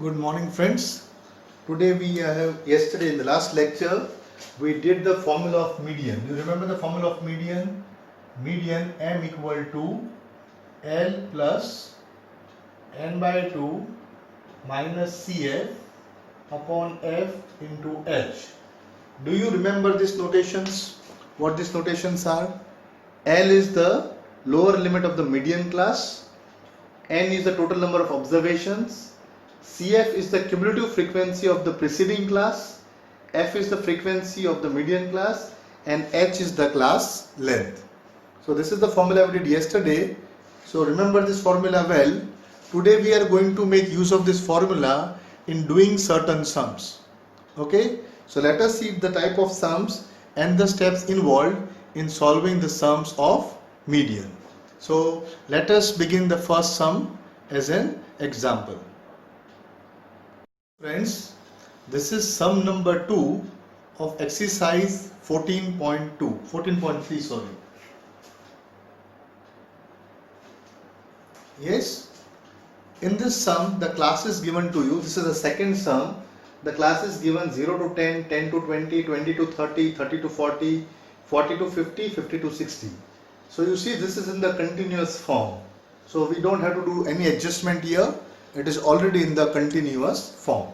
Good morning, friends. Today yesterday in the last lecture we did the formula of median. You remember the formula of median? Median m equal to L plus n by 2 minus Cf upon f into h. Do you remember these notations? What these notations are? L is the lower limit of the median class. N is the total number of observations. Cf is the cumulative frequency of the preceding class, f is the frequency of the median class, and h is the class length. So this is the formula we did yesterday. So remember this formula well. Today we are going to make use of this formula in doing certain sums. Okay, so let us see the type of sums and the steps involved in solving the sums of median. So let us begin the first sum as an example. Friends, this is sum number 2 of exercise 14.3 sorry. Yes, in this sum the class is given to you. This is the second sum. The class is given 0 to 10, 10 to 20, 20 to 30, 30 to 40, 40 to 50, 50 to 60. So you see this is in the continuous form. So we don't have to do any adjustment here. It is already in the continuous form.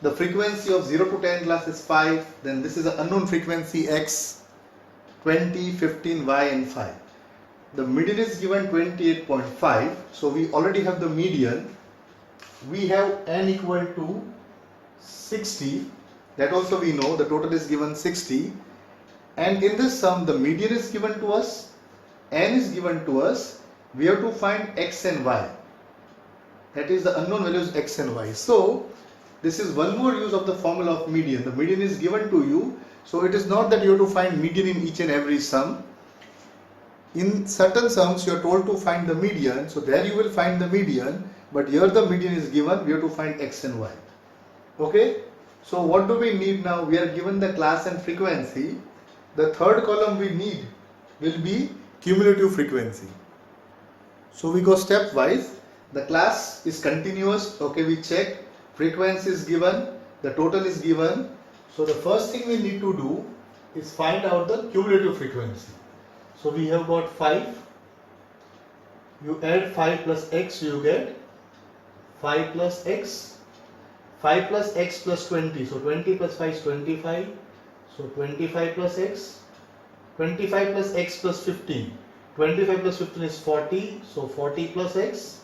The frequency of 0 to 10 class is 5. Then this is an unknown frequency x, 20, 15, y and 5. The median is given 28.5. So we already have the median. We have n equal to 60. That also we know. The total is given 60. And in this sum the median is given to us. N is given to us. We have to find x and y. That is the unknown values x and y. So this is one more use of the formula of median. The median is given to you. So it is not that you have to find median in each and every sum. In certain sums you are told to find the median. So there you will find the median. But here the median is given. We have to find x and y. Okay. So what do we need now? We are given the class and frequency. The third column we need will be cumulative frequency. So we go stepwise. The class is continuous. Okay, we check. Frequency is given. The total is given. So the first thing we need to do is find out the cumulative frequency. So we have got 5. You add 5 plus x, you get 5 plus x. 5 plus x plus 20. So 20 plus 5 is 25. So 25 plus x. 25 plus x plus 15. 25 plus 15 is 40. So 40 plus x.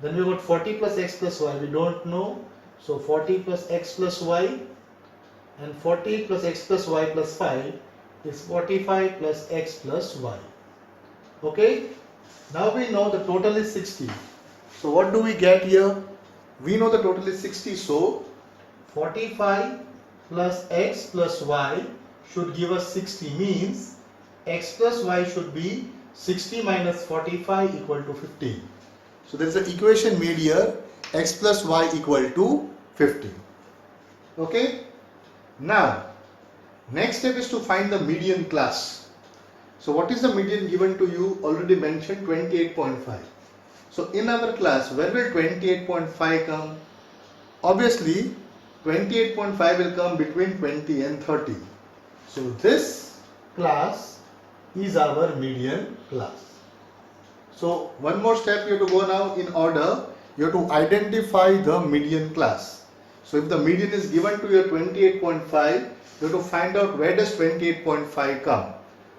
Then we got 40 plus x plus y. We don't know. So 40 plus x plus y. And 40 plus x plus y plus 5 is 45 plus x plus y. Okay. Now we know the total is 60. So what do we get here? We know the total is 60. So 45 plus x plus y should give us 60. Means x plus y should be 60 minus 45 equal to 15. So there is an equation made here, x plus y equal to 15. Okay. Now, next step is to find the median class. So what is the median given to you? Already mentioned 28.5. So in our class, where will 28.5 come? Obviously, 28.5 will come between 20 and 30. So this class is our median class. So one more step you have to go now in order. You have to identify the median class. So if the median is given to your 28.5, you have to find out where does 28.5 come.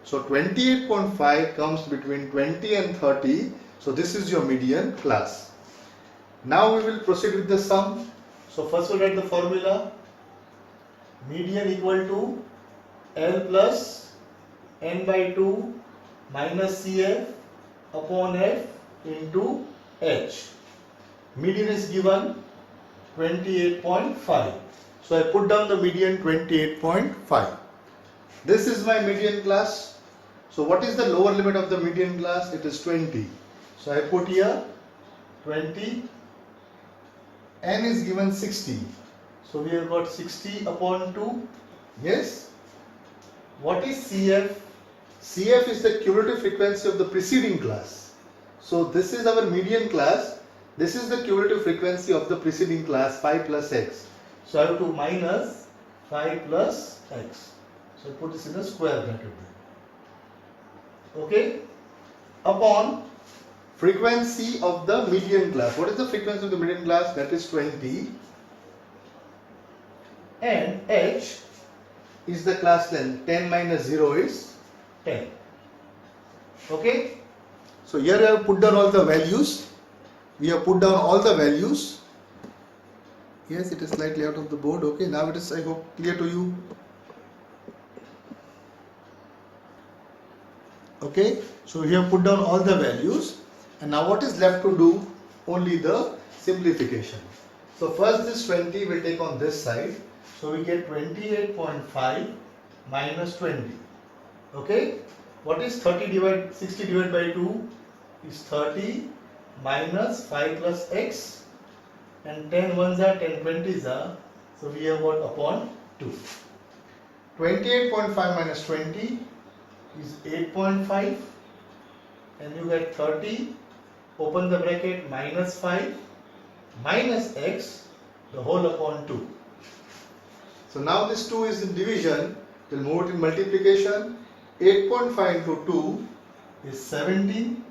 So 28.5 comes between 20 and 30. So this is your median class. Now we will proceed with the sum. So first we'll write the formula. Median equal to L plus n by 2 minus Cf upon f into h. Median is given 28.5. So I put down the median 28.5. This is my median class. So what is the lower limit of the median class? It is 20. So I put here 20. N is given 60. So we have got 60 upon 2. Yes. What is Cf? Cf is the cumulative frequency of the preceding class. So this is our median class. This is the cumulative frequency of the preceding class 5 plus x. So I have to minus 5 plus x. So I put this in a square bracket there. Okay? Upon frequency of the median class. What is the frequency of the median class? That is 20. And h is the class length. 10 minus 0 is 10. Okay? So here I have put down all the values. We have put down all the values. Yes, it is slightly out of the board. Okay, now it is, I hope, clear to you. Okay, so we have put down all the values, and now what is left to do? Only the simplification. So first this 20 will take on this side. So we get 28.5 minus 20. Okay, what is 60 divided by 2 is 30 minus 5 plus x, and 10 ones are 10 20s are, so we have what upon 2. 28.5 minus 20 is 8.5, and you get 30, open the bracket, minus 5 minus x, the whole upon 2. So now this 2 is in division, we'll move it in multiplication. 8.5 into 2 is 17,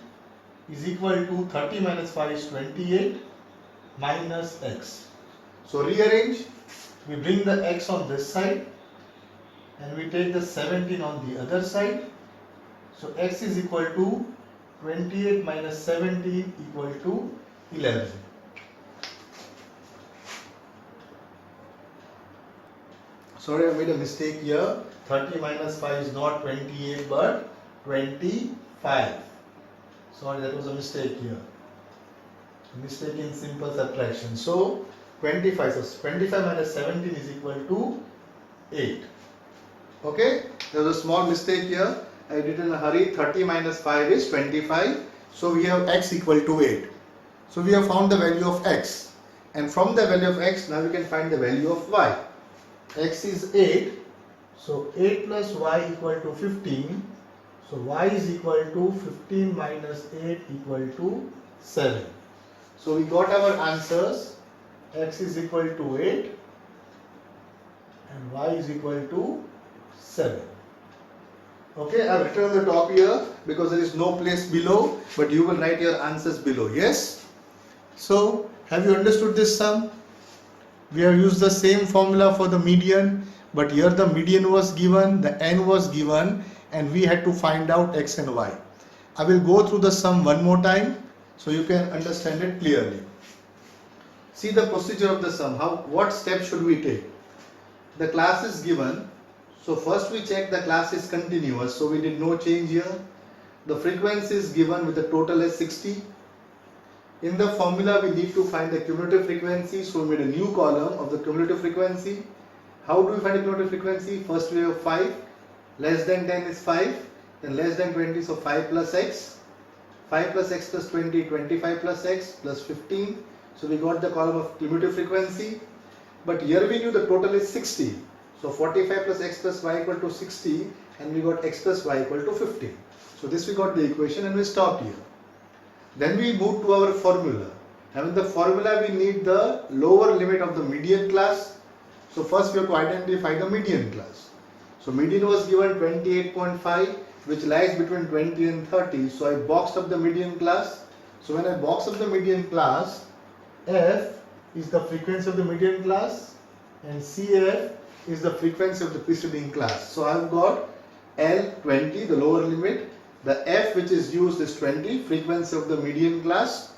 is equal to 30 minus 5 is 28 minus x. So rearrange, we bring the x on this side and we take the 17 on the other side. So x is equal to 28 minus 17 equal to 11. Sorry, I made a mistake here. 30 minus 5 is not 28 but 25. Sorry, that was a mistake here. Mistake in simple subtraction. So 25. So 25 minus 17 is equal to 8. Okay? There was a small mistake here. I did in a hurry. 30 minus 5 is 25. So we have x equal to 8. So we have found the value of x. And from the value of x, now we can find the value of y. X is 8. So 8 plus y equal to 15. So y is equal to 15 minus 8 equal to 7. So we got our answers. X is equal to 8 and y is equal to 7. Okay, I have written on the top here because there is no place below, but you will write your answers below. Yes? So, have you understood this sum? We have used the same formula for the median, but here the median was given, the n was given, and we had to find out x and y. I will go through the sum one more time so you can understand it clearly. See the procedure of the sum. What steps should we take? The class is given. So first we check the class is continuous. So we did no change here. The frequency is given with the total as 60. In the formula we need to find the cumulative frequency. So we made a new column of the cumulative frequency. How do we find the cumulative frequency? First we have 5. Less than 10 is 5. Then less than 20, so 5 plus x. 5 plus x plus 20, 25 plus x plus 15. So we got the column of cumulative frequency. But here we knew the total is 60. So 45 plus x plus y equal to 60, and we got x plus y equal to 15. So this we got the equation and we stopped here. Then we move to our formula. And in the formula we need the lower limit of the median class. So first we have to identify the median class. So median was given 28.5, which lies between 20 and 30. So I boxed up the median class. So when I box up the median class, f is the frequency of the median class and CF is the frequency of the preceding class. So I have got L 20, the lower limit. The F which is used is 20, frequency of the median class.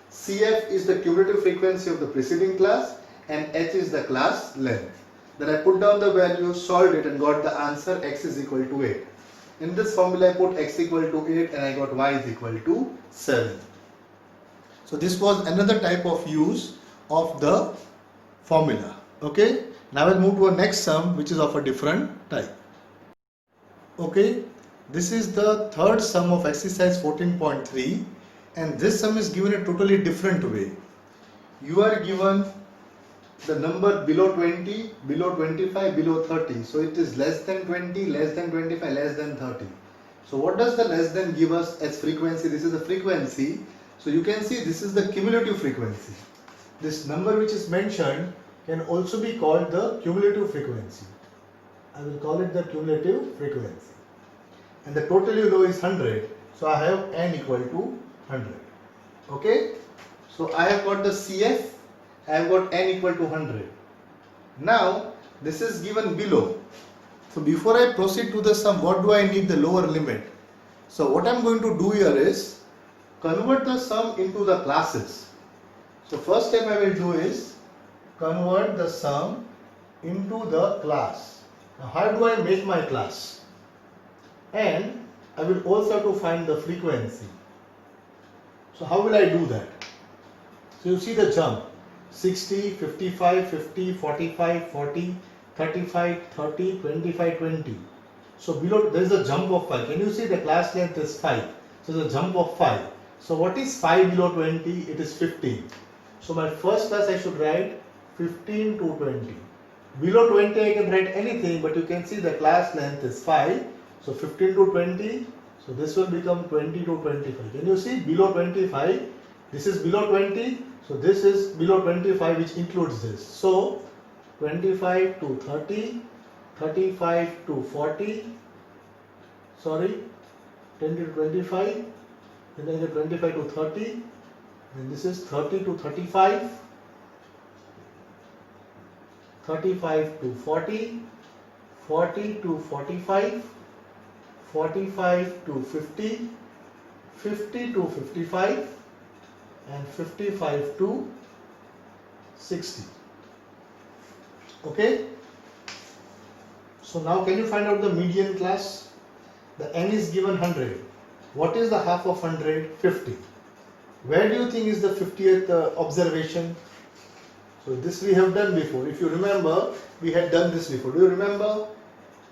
CF is the cumulative frequency of the preceding class, and H is the class length. Then I put down the value, solved it, and got the answer x is equal to 8. In this formula I put x equal to 8 and I got y is equal to 7. So this was another type of use of the formula. Okay. Now we'll move to our next sum, which is of a different type. Okay. This is the third sum of exercise 14.3, and this sum is given a totally different way. You are given the number below 20, below 25, below 30. So it is less than 20, less than 25, less than 30. So what does the less than give us as frequency? This is the frequency. So you can see this is the cumulative frequency. This number which is mentioned can also be called the cumulative frequency. I will call it the cumulative frequency. And the total you know is 100. So I have n equal to 100. Okay. So I have got the CF. I have got n equal to 100. Now this is given below. So before I proceed to the sum, what do I need? The lower limit. So what I am going to do here is convert the sum into the classes. So first step I will do is convert the sum into the class. Now how do I make my class? And I will also have to find the frequency. So how will I do that? So you see the jump 60, 55, 50, 45, 40, 35, 30, 25, 20. So below there is a jump of 5. Can you see the class length is 5? So the jump of 5. So what is 5 below 20? It is 15. So my first class I should write 15 to 20. Below 20 I can write anything, but you can see the class length is 5. So 15 to 20. So this will become 20 to 25. Can you see below 25? This is below 20. So this is below 25, which includes this. So 25 to 30, 35 to 40, 20 to 25, then I get 25 to 30, then this is 30 to 35, 35 to 40, 40 to 45, 45 to 50, 50 to 55, and 55 to 60. Okay. So now can you find out the median class? The n is given 100. What is the half of 100? 50. Where do you think is the 50th observation? So this we have done before. If you remember, we had done this before. Do you remember?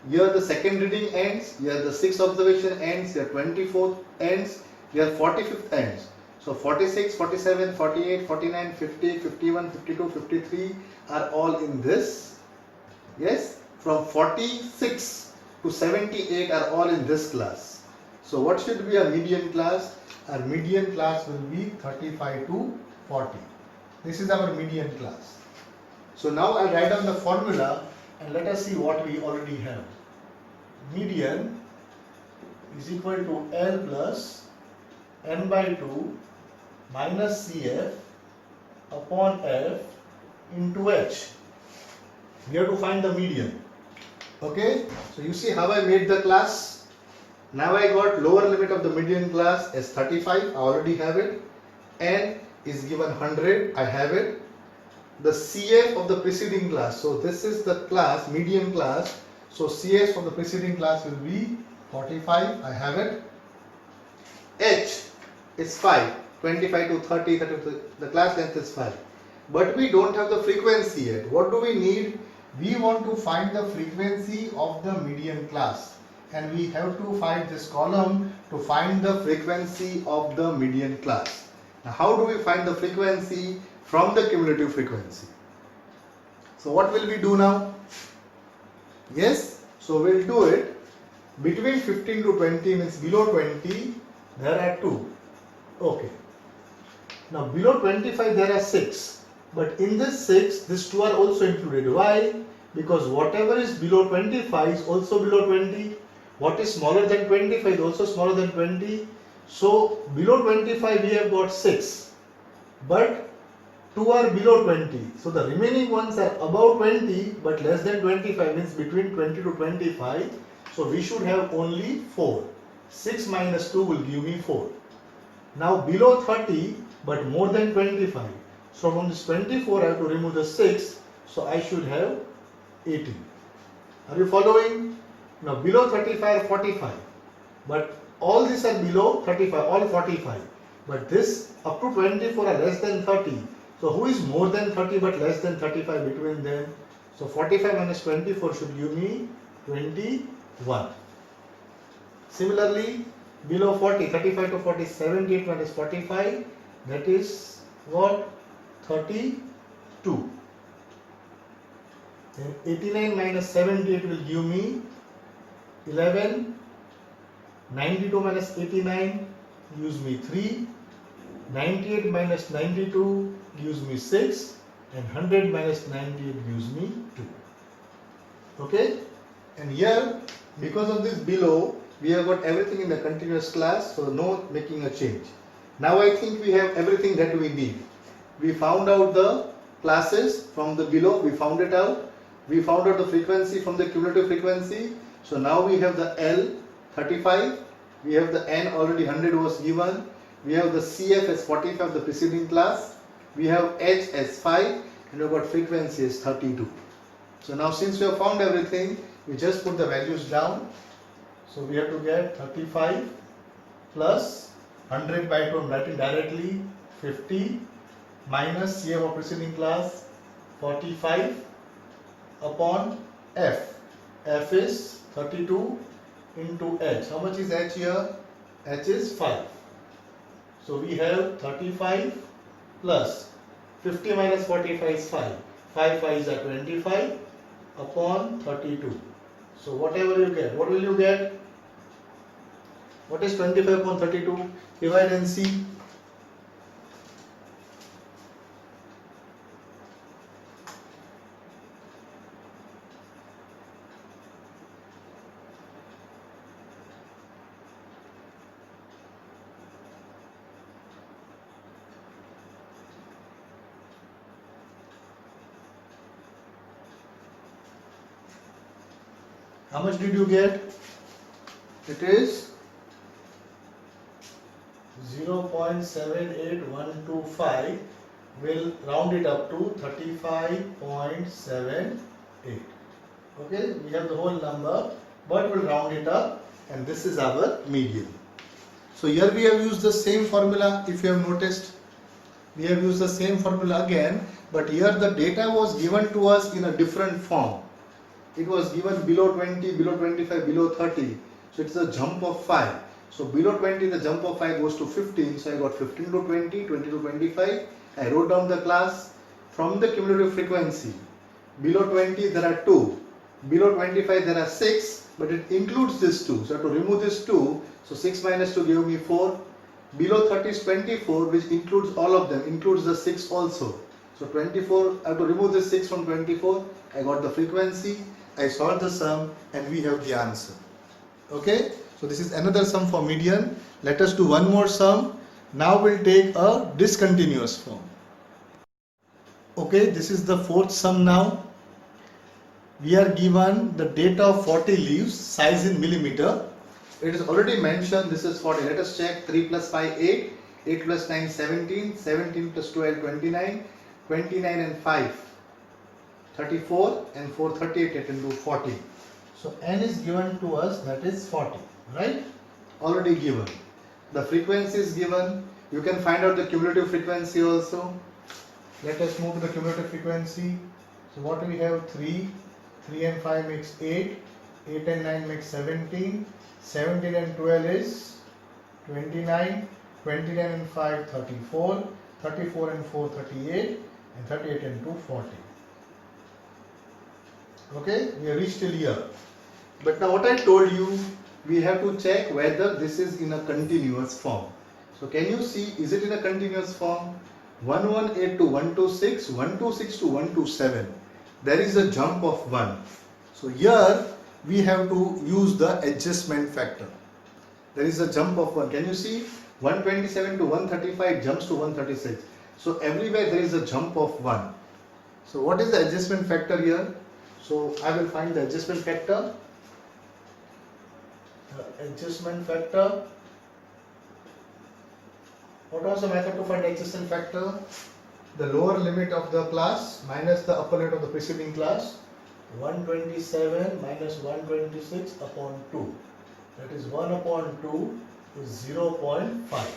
Here the second reading ends, here the 6th observation ends, here 24th ends, here 45th ends. So 46, 47, 48, 49, 50, 51, 52, 53 are all in this. Yes, from 46 to 78 are all in this class. So what should be a median class? Our median class will be 35 to 40. This is our median class. So now I'll write down the formula and let us see what we already have. Median is equal to L plus n by 2 minus CF upon F into H. We have to find the median. Okay, so you see how I made the class. Now I got lower limit of the median class as 35, I already have it. N is given 100, I have it. The CF of the preceding class, so this is the class, median class. So CF from the preceding class will be 45, I have it. H is 5, 25 to 30, 30 to the class length is 5. But we don't have the frequency yet. What do we need? We want to find the frequency of the median class. And we have to find this column to find the frequency of the median class. Now how do we find the frequency from the cumulative frequency? So what will we do now? Yes, so we'll do it between 15 to 20 means below 20 there are 2. Okay. Now below 25 there are 6. But in this 6, these 2 are also included. Why? Because whatever is below 25 is also below 20. What is smaller than 25 is also smaller than 20. So below 25 we have got 6. But 2 are below 20. So the remaining ones are above 20 but less than 25 means between 20 to 25. So we should have only 4. 6 minus 2 will give me 4. Now below 30 but more than 25. So from this 24 I have to remove the 6. So I should have 18. Are you following? Now below 35 are 45. But all these are below 35, all 45. But this up to 24 are less than 30. So who is more than 30 but less than 35 between them? So 45 minus 24 should give me 21. Similarly, below 40, 35 to 40, 78 minus 45, that is what? 32. Then 89 minus 78 will give me 11. 92 minus 89 gives me 3. 98 minus 92 gives me 6 and 100 minus 98 gives me 2. Okay, and here because of this below we have got everything in the continuous class, so no making a change. Now I think we have everything that we need. We found out the classes from the below, we found it out. We found out the frequency from the cumulative frequency. So now we have the L 35, we have the N already 100 was given, we have the CF as 45 the preceding class, we have H as 5, and we've got frequency as 32. So now since we have found everything, we just put the values down. So we have to get 35 plus 100 by 2, I'm writing directly 50 minus CF of preceding class 45 upon F. F is 32 into H. How much is H here? H is 5. So we have 35 plus 50 minus 45 is 5. 5 5s are 25 upon 32. So whatever you get, what will you get? What is 25 upon 32? Divide and see. How much did you get? It is 0.78125. We'll round it up to 35.78. Okay, we have the whole number, but we'll round it up, and this is our median. So here we have used the same formula. If you have noticed, we have used the same formula again, but here the data was given to us in a different form. It was given below 20, below 25, below 30. So it's a jump of 5. So below 20 the jump of 5 goes to 15. So I got 15 to 20, 20 to 25. I wrote down the class from the cumulative frequency. Below 20 there are 2. Below 25 there are 6. But it includes this 2. So I have to remove this 2. So 6 minus 2 give me 4. Below 30 is 24, which includes all of them. Includes the 6 also. So 24, I have to remove this 6 from 24. I got the frequency. I solved the sum and we have the answer. Okay, so this is another sum for median. Let us do one more sum. Now we'll take a discontinuous form. Okay, this is the fourth sum now. We are given the data of 40 leaves, size in millimeter. It is already mentioned this is 40. Let us check. 3 plus 5 8, 8 plus 9 17, 17 plus 12 29, 29 and 5 34 and 4 38, 8 into 40. So n is given to us, that is 40, right? Already given. The frequency is given. You can find out the cumulative frequency also. Let us move to the cumulative frequency. So what we have? 3 and 5 makes 8, 8 and 9 makes 17, 17 and 12 is 29, 29 and 5 34, 34 and 4 38, and 38 and 2 40. Okay, we have reached till here. But now what I told you, we have to check whether this is in a continuous form. So can you see, is it in a continuous form? 118 to 126, 126 to 127. There is a jump of 1. So here we have to use the adjustment factor. There is a jump of 1. Can you see? 127 to 135 jumps to 136. So everywhere there is a jump of 1. So what is the adjustment factor here? So I will find the adjustment factor. Adjustment factor. What was the method to find the adjustment factor? The lower limit of the class minus the upper limit of the preceding class. 127 minus 126 upon 2. That is 1 upon 2 is 0.5.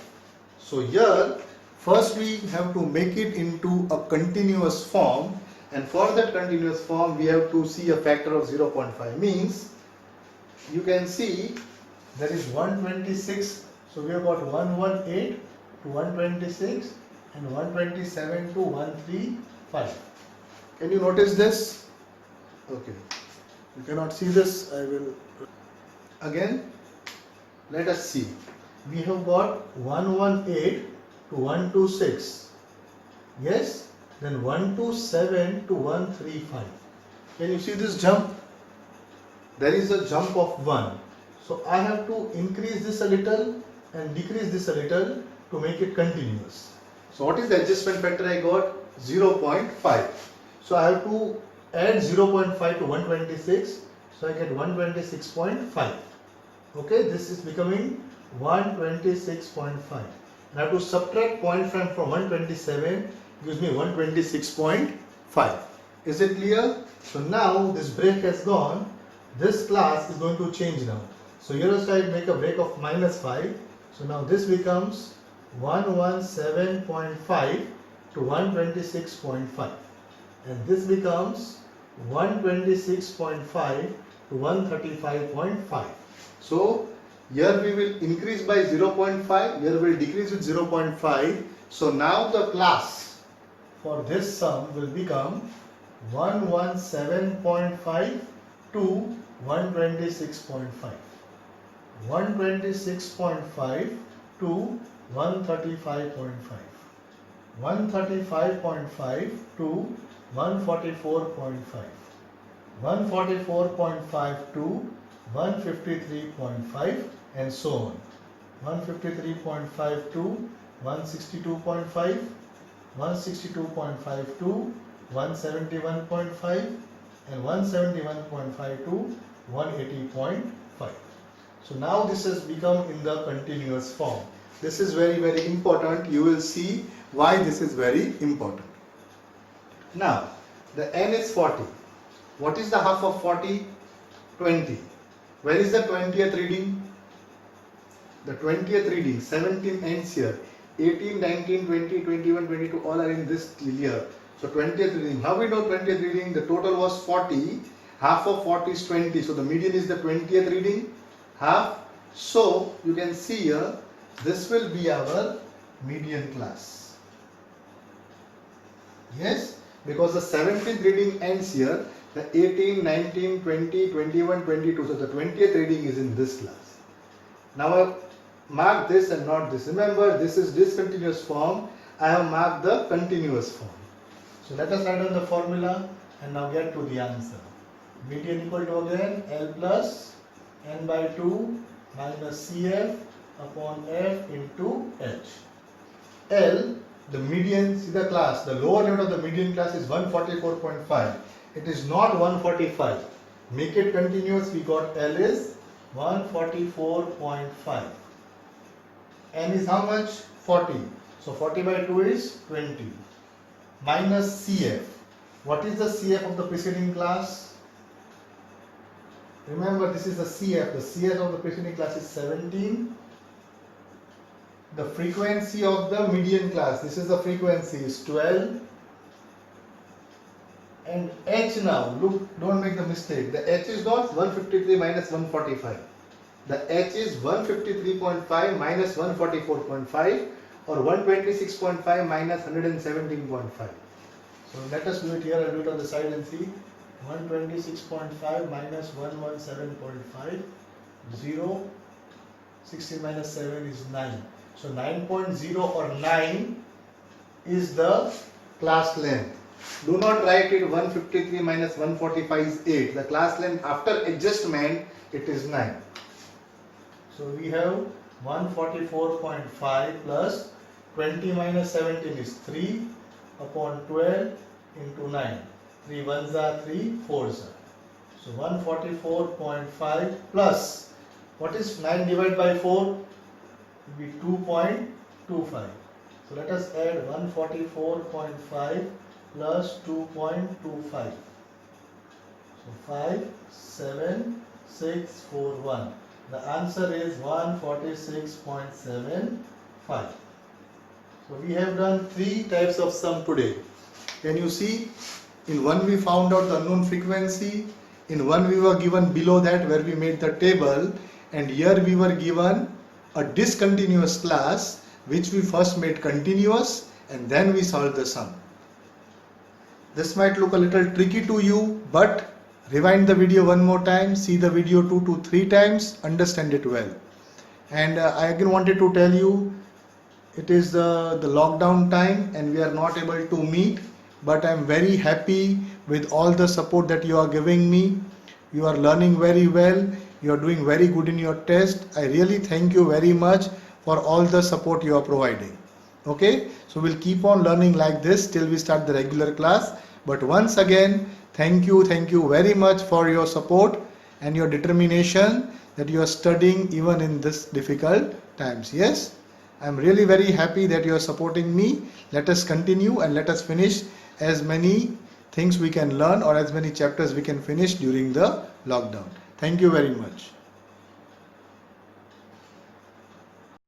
So here first we have to make it into a continuous form, and for that continuous form we have to see a factor of 0.5. Means you can see there is 126. So we have got 118 to 126 and 127 to 135. Can you notice this? Okay. You cannot see this. I will again. Let us see. We have got 118 to 126. Yes? Then 127 to 135. Can you see this jump? There is a jump of 1. So I have to increase this a little and decrease this a little to make it continuous. So what is the adjustment factor I got? 0.5. So I have to add 0.5 to 126. So I get 126.5. Okay, this is becoming 126.5. And I have to subtract 0.5 from 127, gives me 126.5. Is it clear? So now this break has gone. This class is going to change now. So here also I make a break of -5. So now this becomes 117.5 to 126.5. And this becomes 126.5 to 135.5. So here we will increase by 0.5, here we will decrease with 0.5. So now the class for this sum will become 117.5 to 126.5. 126.5 to 135.5. 135.5 to 144.5. 144.5 to 153.5 and so on. 153.5 to 162.5, 162.5 to 171.5 and 171.5 to 180.5. So now this has become in the continuous form. This is very, very important. You will see why this is very important. Now, the n is 40. What is the half of 40? 20. Where is the 20th reading? The 20th reading, 17 ends here. 18, 19, 20, 21, 22 all are in this year. So 20th reading. How we know 20th reading? The total was 40. Half of 40 is 20. So the median is the 20th reading. Half. So you can see here, this will be our median class. Yes, because the 17th reading ends here. The 18, 19, 20, 21, 22. So the 20th reading is in this class. Now I mark this and not this. Remember, this is discontinuous form. I have marked the continuous form. So let us write down the formula and now get to the answer. Median equal to again L plus n by 2 minus CF upon F into H. L, the median, see the class, the lower limit of the median class is 144.5. It is not 145. Make it continuous. We got L is 144.5. N is how much? 40. So 40 by 2 is 20. Minus CF. What is the CF of the preceding class? Remember, this is the CF. The CF of the preceding class is 17. The frequency of the median class, this is the frequency, is 12. And H now, look, don't make the mistake. The H is not 153 minus 145. The H is 153.5 minus 144.5 or 126.5 minus 117.5. So let us do it here. I'll do it on the side and see. 126.5 minus 117.5, 0. 16 minus 7 is 9. So 9.0 or 9 is the class length. Do not write it 153 minus 145 is 8. The class length after adjustment, it is 9. So we have 144.5 plus 20 minus 17 is 3 upon 12 into 9. 3 ones are 3, 4s are. So 144.5 plus, what is 9 divided by 4? It will be 2.25. So let us add 144.5 plus 2.25. So 5, 7, 6, 4, 1. The answer is 146.75. So we have done 3 types of sum today. Can you see? In one we found out the unknown frequency. In one we were given below that where we made the table. And here we were given a discontinuous class which we first made continuous and then we solved the sum. This might look a little tricky to you, but rewind the video one more time, see the video 2 to 3 times, understand it well. And I again wanted to tell you, it is the lockdown time and we are not able to meet, but I am very happy with all the support that you are giving me. You are learning very well. You are doing very good in your test. I really thank you very much for all the support you are providing. Okay, so we'll keep on learning like this till we start the regular class. But once again, thank you very much for your support and your determination that you are studying even in this difficult times. Yes, I'm really very happy that you are supporting me. Let us continue and let us finish as many things we can learn or as many chapters we can finish during the lockdown. Thank you very much.